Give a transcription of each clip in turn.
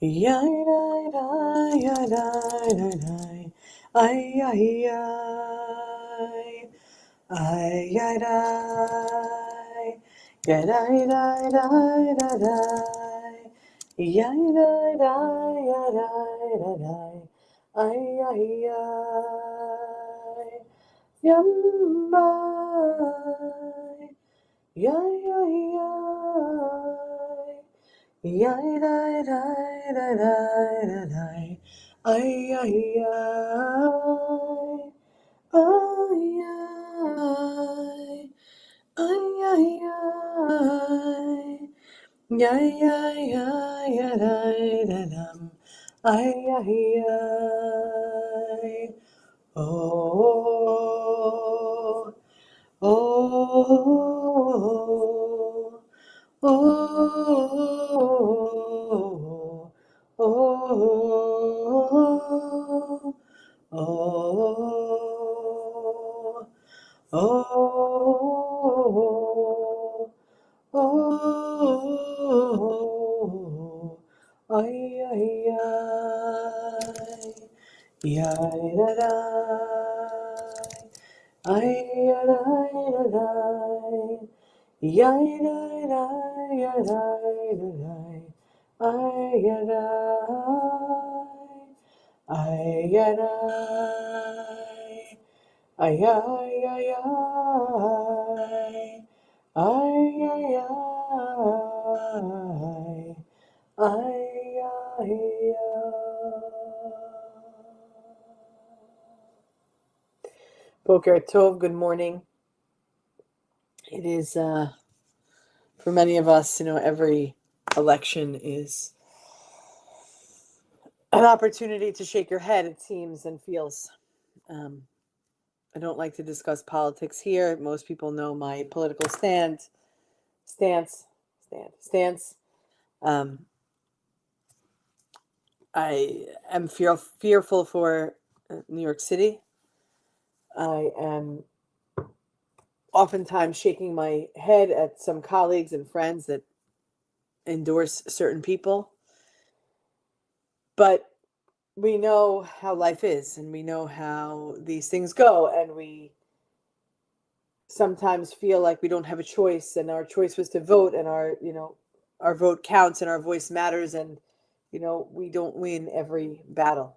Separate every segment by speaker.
Speaker 1: Yai dai dai ya dai dai dai. Ay ay ay. Ay ay dai. Ya dai dai dai dai dai. Yai dai dai ya dai dai dai. Ay ay ay. Yambai. Yai ay ay. Yai dai dai dai dai dai dai. Ay ay ay. Ay ay. Ay ay ay. Yai yai yai ya dai dai dum. Ay ay ay. Oh. Oh. Oh, oh, oh, oh, oh, ay, ay, ay, yay, da, da, ay, da, da, da, yay, da, da, ya, da, da, ay, ya, da, ay, ya, da, ay, ay, ay, ay, ay, ay, ay, ay, ay. Boker Tov, good morning. It is, for many of us, every election is an opportunity to shake your head, it seems, and feels. I don't like to discuss politics here. Most people know my political stance. I am fearful for New York City. I am oftentimes shaking my head at some colleagues and friends that endorse certain people. But we know how life is, and we know how these things go, and we sometimes feel like we don't have a choice, and our choice was to vote, and our vote counts, and our voice matters, and we don't win every battle.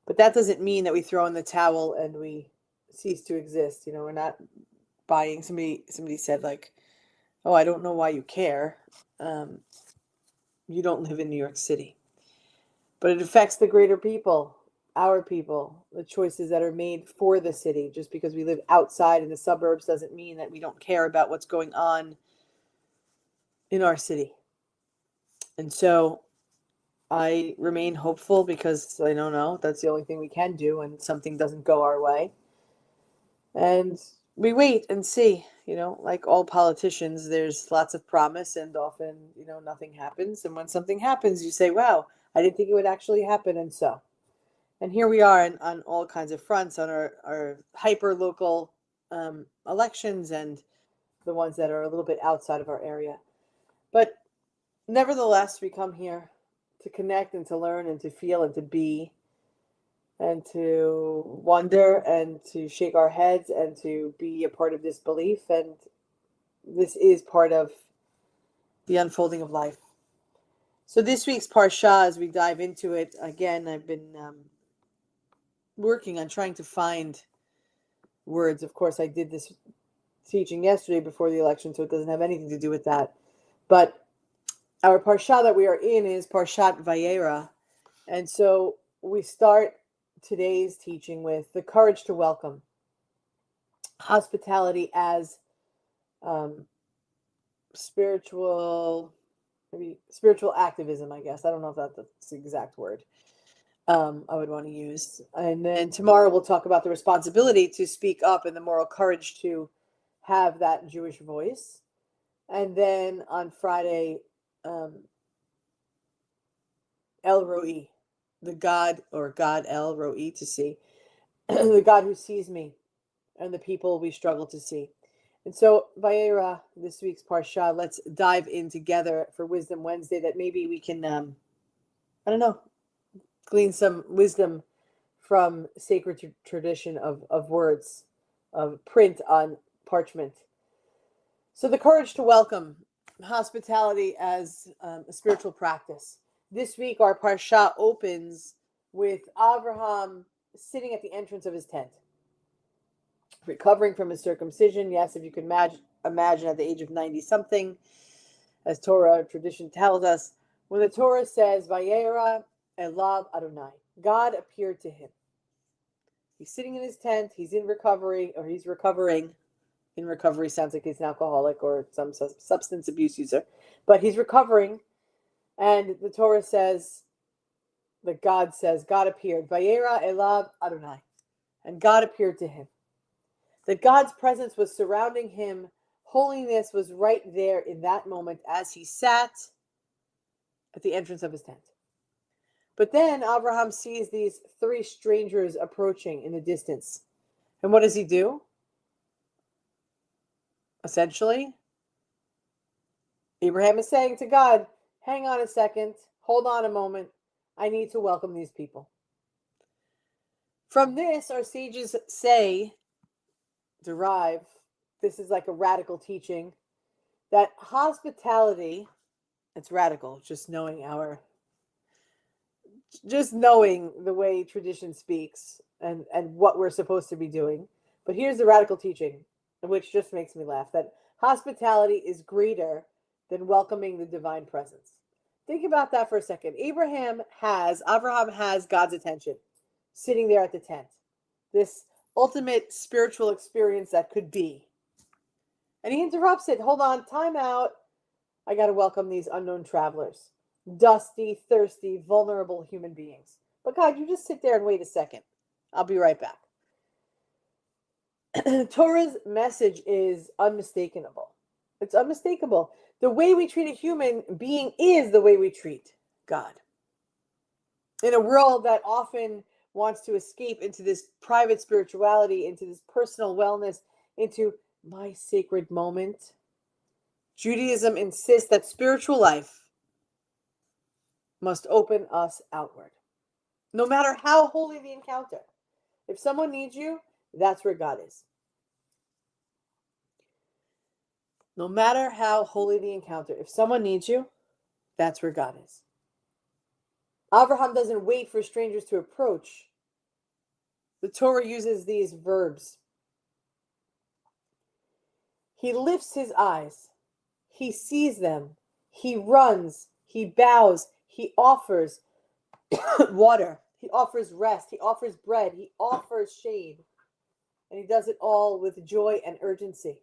Speaker 1: But that doesn't mean that we throw in the towel and we cease to exist. We're not buying. Somebody said, like, oh, I don't know why you care. You don't live in New York City. But it affects the greater people, our people, the choices that are made for the city. Just because we live outside in the suburbs doesn't mean that we don't care about what's going on in our city. And so I remain hopeful, because I don't know, that's the only thing we can do when something doesn't go our way. And we wait and see. Like all politicians, there's lots of promise, and often, nothing happens. And when something happens, you say, wow, I didn't think it would actually happen. And here we are on all kinds of fronts, on our hyper local elections, and the ones that are a little bit outside of our area. But nevertheless, we come here to connect and to learn and to feel and to be, and to wonder and to shake our heads and to be a part of this belief. And this is part of the unfolding of life. So this week's Parsha, as we dive into it, again, I've been working on trying to find words. Of course, I did this teaching yesterday before the election, so it doesn't have anything to do with that. But our Parsha that we are in is Parshat Vayera. And so we start today's teaching with the courage to welcome. Hospitality as spiritual activism, I guess. I don't know if that's the exact word I would want to use. And then tomorrow we'll talk about the responsibility to speak up and the moral courage to have that Jewish voice. And then on Friday, El Roi, the God, or God El Roi, to see, the God who sees me and the people we struggle to see. And so, Vayera, this week's Parsha, let's dive in together for Wisdom Wednesday, that maybe we can I don't know, glean some wisdom from sacred tradition of words, of print on parchment. So the courage to welcome hospitality as a spiritual practice. This week, our parsha opens with Abraham sitting at the entrance of his tent, recovering from his circumcision. Yes, if you can imagine at the age of 90 something, as Torah tradition tells us, when the Torah says, Vayera elav Adonai, God appeared to him. He's sitting in his tent, he's in recovery, or he's recovering. In recovery sounds like he's an alcoholic or some substance abuse user, but he's recovering, and the Torah says, that God says, God appeared, Vayera elav Adonai, and God appeared to him. That God's presence was surrounding him, holiness was right there in that moment as he sat at the entrance of his tent. But then Abraham sees these three strangers approaching in the distance. And what does he do? Essentially, Abraham is saying to God, hang on a second, hold on a moment, I need to welcome these people. From this, our sages derive, this is like a radical teaching, that hospitality, it's radical, just knowing the way tradition speaks and what we're supposed to be doing. But here's the radical teaching, which just makes me laugh, that hospitality is greater than welcoming the divine presence. Think about that for a second. Abraham has God's attention sitting there at the tent. This ultimate spiritual experience that could be. And he interrupts it. Hold on, time out. I got to welcome these unknown travelers. Dusty, thirsty, vulnerable human beings. But God, you just sit there and wait a second. I'll be right back. Torah's message is unmistakable. It's unmistakable. The way we treat a human being is the way we treat God. In a world that often wants to escape into this private spirituality, into this personal wellness, into my sacred moment, Judaism insists that spiritual life must open us outward. No matter how holy the encounter. If someone needs you, that's where God is. No matter how holy the encounter, if someone needs you, that's where God is. Abraham doesn't wait for strangers to approach. The Torah uses these verbs. He lifts his eyes. He sees them. He runs. He bows. He offers water. He offers rest. He offers bread. He offers shade. And he does it all with joy and urgency.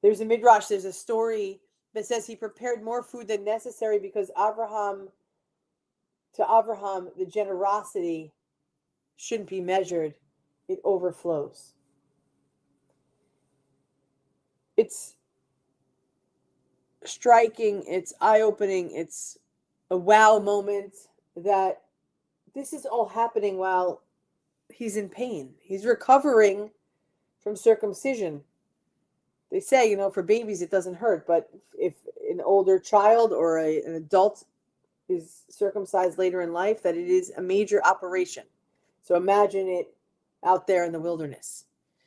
Speaker 1: There's a midrash, there's a story that says he prepared more food than necessary because to Abraham, the generosity shouldn't be measured. It overflows. It's striking, it's eye-opening, it's a wow moment that this is all happening while he's in pain. He's recovering from circumcision. They say, for babies it doesn't hurt, but if an older child or an adult is circumcised later in life, that it is a major operation. So imagine it out there in the wilderness.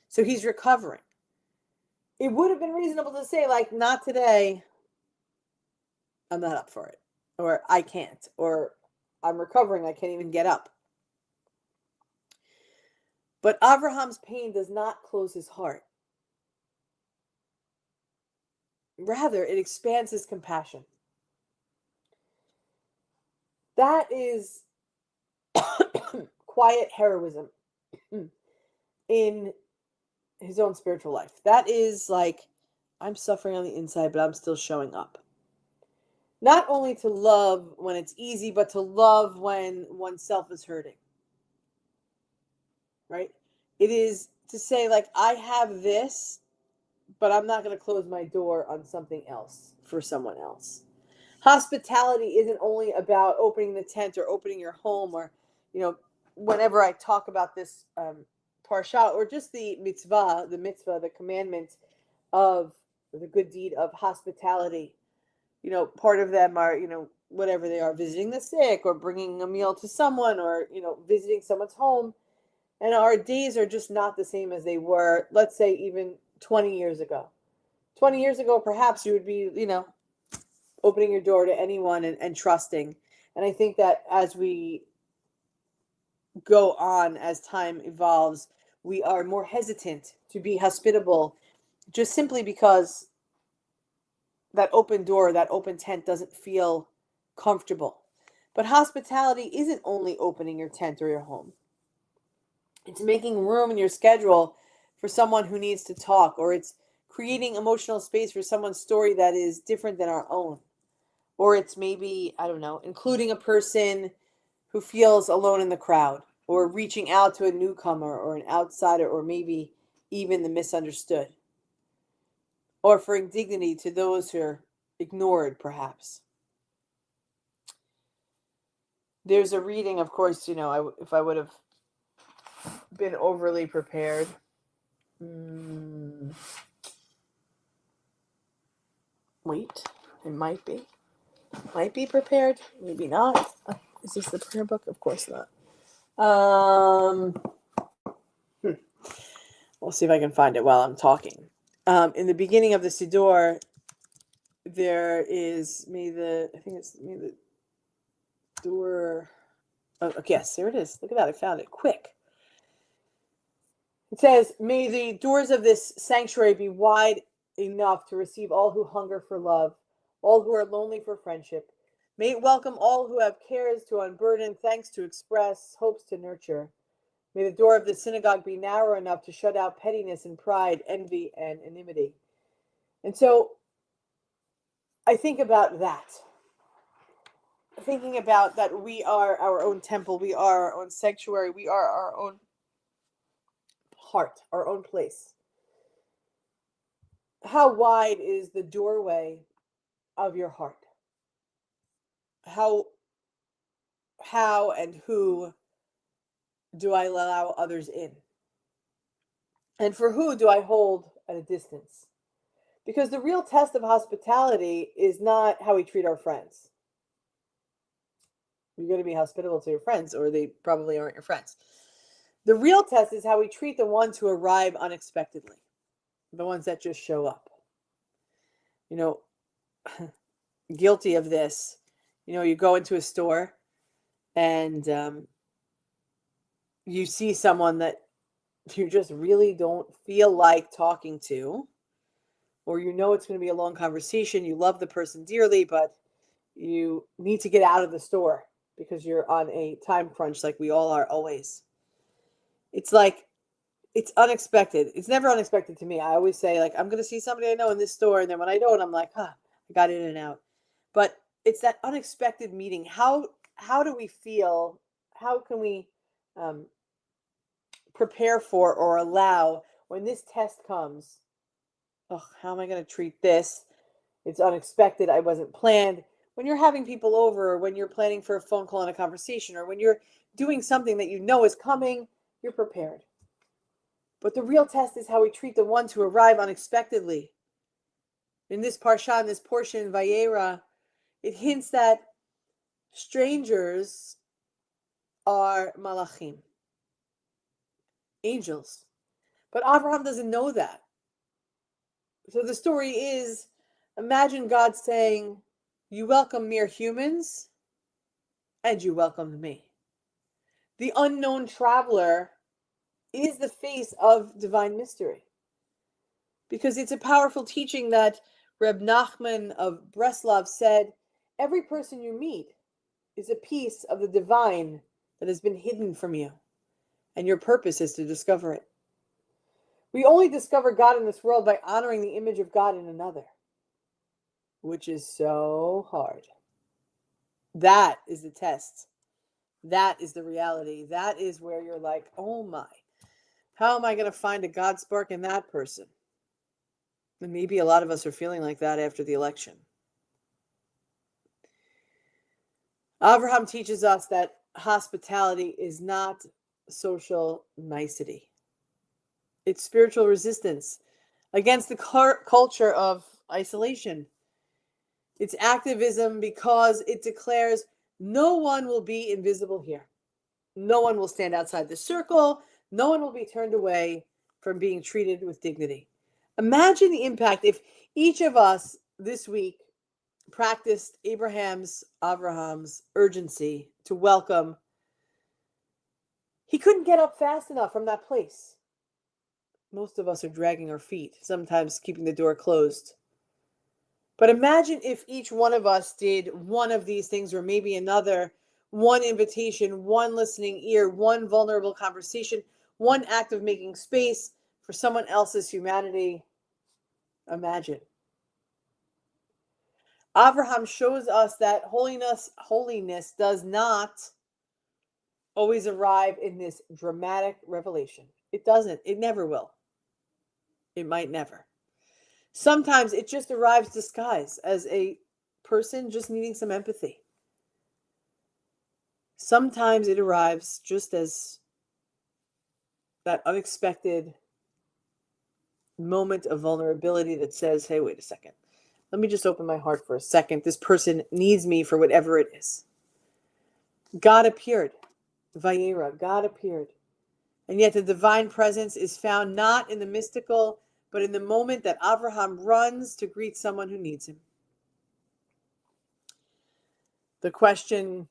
Speaker 1: So he's recovering. It would have been reasonable to say, not today, I'm not up for it, or I can't, or I'm recovering, I can't even get up. But Abraham's pain does not close his heart. Rather, it expands his compassion. That is quiet heroism in his own spiritual life. That is I'm suffering on the inside, but I'm still showing up. Not only to love when it's easy, but to love when oneself is hurting. Right? It is to say, I have this, but I'm not going to close my door on something else for someone else. Hospitality isn't only about opening the tent or opening your home or, whenever I talk about this parsha or just the mitzvah, the commandment of the good deed of hospitality. Part of them are, whatever they are, visiting the sick or bringing a meal to someone or, visiting someone's home. And our days are just not the same as they were, let's say, even 20 years ago. 20 years ago, perhaps you would be, opening your door to anyone and trusting. And I think that as we go on, as time evolves, we are more hesitant to be hospitable just simply because that open door, that open tent doesn't feel comfortable. But hospitality isn't only opening your tent or your home. It's making room in your schedule for someone who needs to talk, or it's creating emotional space for someone's story that is different than our own. Or it's maybe, I don't know, including a person who feels alone in the crowd, or reaching out to a newcomer or an outsider, or maybe even the misunderstood, or offering dignity to those who are ignored, perhaps. There's a reading, of course, if I would have been overly prepared. Wait, it might be. Might be prepared, maybe not. Is this the prayer book? Of course not. We'll see if I can find it while I'm talking. In the beginning of the Siddur, there is may the door. Oh, okay, yes, there it is. Look at that. I found it quick. It says, may the doors of this sanctuary be wide enough to receive all who hunger for love, all who are lonely for friendship. May it welcome all who have cares to unburden, thanks to express, hopes to nurture. May the door of the synagogue be narrow enough to shut out pettiness and pride, envy and enmity. And so I think about that. Thinking about that we are our own temple, we are our own sanctuary, we are our own heart, our own place. How wide is the doorway of your heart? How and who do I allow others in? And for who do I hold at a distance? Because the real test of hospitality is not how we treat our friends. You're going to be hospitable to your friends, or they probably aren't your friends. The real test is how we treat the ones who arrive unexpectedly, the ones that just show up. Guilty of this. You go into a store and you see someone that you just really don't feel like talking to, or it's going to be a long conversation. You love the person dearly, but you need to get out of the store because you're on a time crunch, like we all are always. It's like, it's unexpected. It's never unexpected to me. I always say, like, I'm going to see somebody I know in this store, and then when I don't, I'm like, I got in and out. But it's that unexpected meeting. How do we feel? How can we prepare for or allow when this test comes? How am I going to treat this? It's unexpected. I wasn't planned. When you're having people over, or when you're planning for a phone call and a conversation, or when you're doing something that you know is coming, you're prepared. But the real test is how we treat the ones who arrive unexpectedly. In this parsha, in this portion in Vayera, it hints that strangers are malachim, angels. But Abraham doesn't know that. So the story is, imagine God saying, you welcome mere humans, and you welcomed me. The unknown traveler is the face of divine mystery. Because it's a powerful teaching that Reb Nachman of Breslov said, every person you meet is a piece of the divine that has been hidden from you, and your purpose is to discover it. We only discover God in this world by honoring the image of God in another, which is so hard. That is the test. That is the reality. That is where you're like, oh my, how am I going to find a God spark in that person? And maybe a lot of us are feeling like that after the election. Abraham teaches us that hospitality is not social nicety. It's spiritual resistance against the culture of isolation. It's activism because it declares no one will be invisible here. No one will stand outside the circle. No one will be turned away from being treated with dignity. Imagine the impact if each of us this week practiced Abraham's urgency to welcome. He couldn't get up fast enough from that place. Most of us are dragging our feet, sometimes keeping the door closed. But imagine if each one of us did one of these things, or maybe another, one invitation, one listening ear, one vulnerable conversation, one act of making space for someone else's humanity. Imagine. Abraham shows us that holiness does not always arrive in this dramatic revelation. It doesn't. It never will. It might never. Sometimes it just arrives disguised as a person just needing some empathy. Sometimes it arrives just as that unexpected moment of vulnerability that says, hey, wait a second. Let me just open my heart for a second. This person needs me for whatever it is. God appeared. Vayera, God appeared. And yet the divine presence is found not in the mystical, but in the moment that Abraham runs to greet someone who needs him. The questions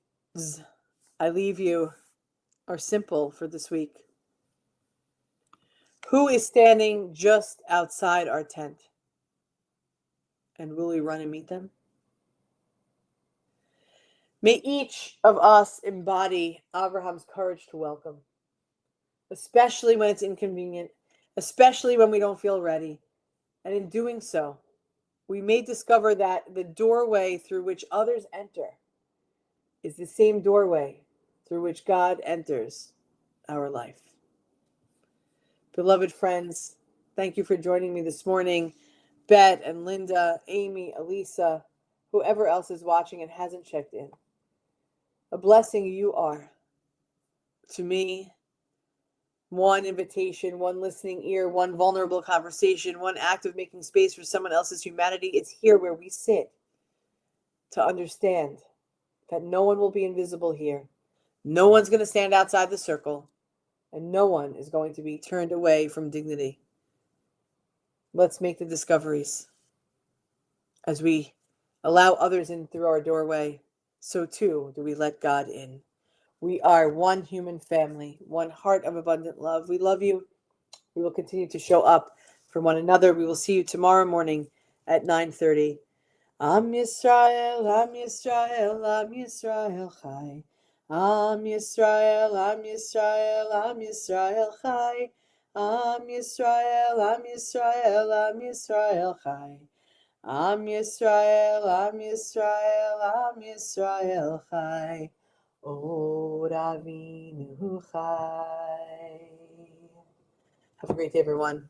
Speaker 1: I leave you are simple for this week. Who is standing just outside our tent? And will we run and meet them? May each of us embody Abraham's courage to welcome, especially when it's inconvenient, especially when we don't feel ready. And in doing so, we may discover that the doorway through which others enter is the same doorway through which God enters our life. Beloved friends, thank you for joining me this morning. Bet and Linda, Amy, Elisa, whoever else is watching and hasn't checked in. A blessing you are to me. One invitation, one listening ear, one vulnerable conversation, one act of making space for someone else's humanity. It's here where we sit to understand that no one will be invisible here. No one's going to stand outside the circle, and no one is going to be turned away from dignity. Let's make the discoveries. As we allow others in through our doorway, so too do we let God in. We are one human family, one heart of abundant love. We love you. We will continue to show up for one another. We will see you tomorrow morning at 9:30. Am Yisrael, Am Yisrael, Am Yisrael Chai. Am Yisrael, Am Yisrael, Am Yisrael Chai. Am Yisrael, Am Yisrael, Am Yisrael Chai. Am Yisrael, Am Yisrael, Am Yisrael Chai. Od Avinu Chai. Have a great day, everyone.